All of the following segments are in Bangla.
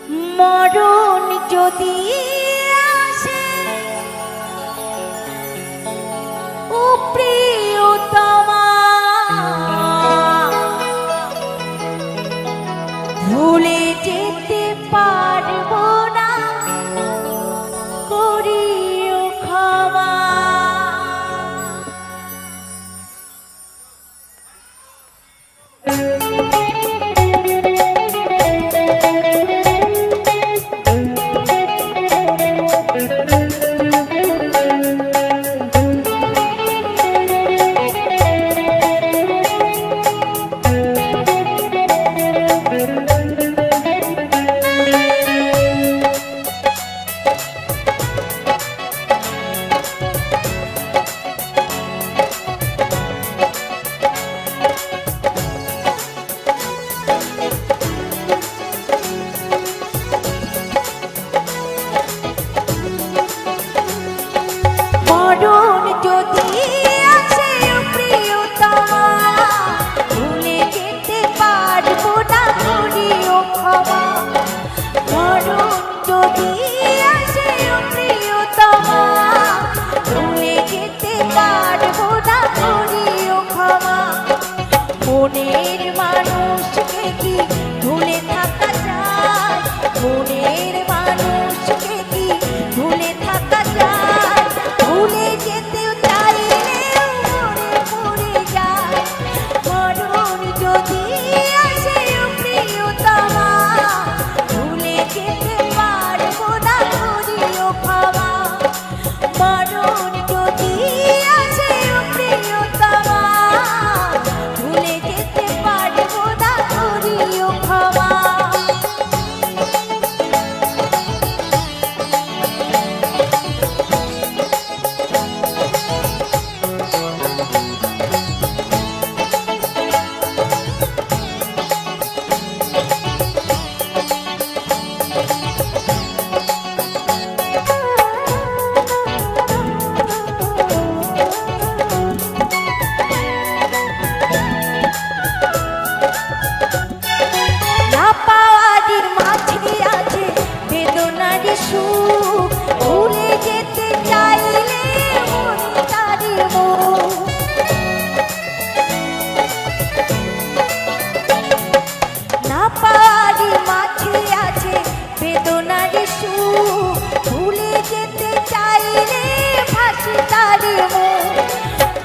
মরণ যদি আসে ও প্রিয়তমা, ভুলে যেতে পারবো না, করিও ক্ষমা। মরণ যদি আসে ও প্রিয়তমা, ভুলে যেতে পারবো না, করিও ক্ষমা। মরণ যদি আসে ও প্রিয়তমা, ভুলে যেতে পারবো না, করিও ক্ষমা। মনের মানুষকে কি ভুলে থাকা যায়? মনের মানুষকে কি ভুলে থাকা যায়? ভুলে যেতেও চাইলেও মনে পড়ে যায়। মরণ যদি আসে ও প্রিয়তমা, ভুলে যেতে পারবো না, করিও ক্ষমা। মরণ যদি আসে ও প্রিয়তমা, ভুলে যেতে পারবো না, করিও ক্ষমা। ভুলে যেতে চাইলে তারি না পারি, মাঝে আছে বেদনার সুর। ভুলে যেতে চাইলে ভাসি তারি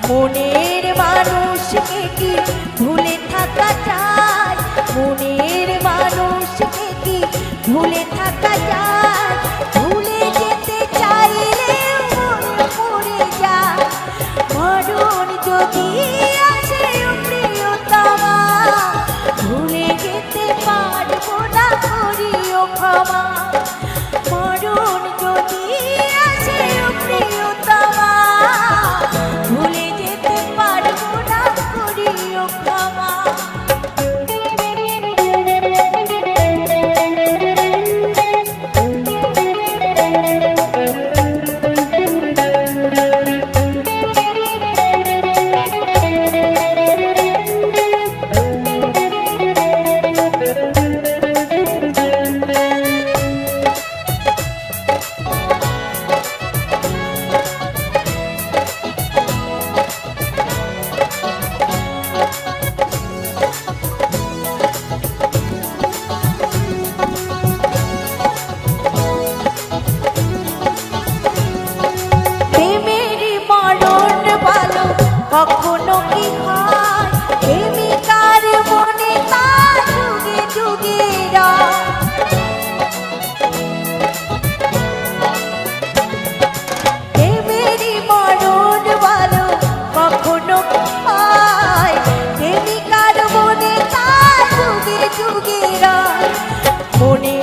মনের মানুষকে কি ভুলে থাকা যায়? মনের মানুষকে কি ভুলে থাকা যায়? ভুলে যেতে চাইলে মনে পড়ে যায়। মরণ যদি আসে ও প্রিয়তমা, ভুলে যেতে পারবো না, করিও ক্ষমা। মরণ যদি আসে ও প্রিয়তমা, ভুলে যেতে পারবো না, করিও ক্ষমা। কখনো কি হয় প্রেমিকার মনে তা যুগে যুগে রয়। প্রেমেরই মরণ বলো কখনো কি হয় প্রেমিকার মনে তা যুগে যুগে রয়। মনে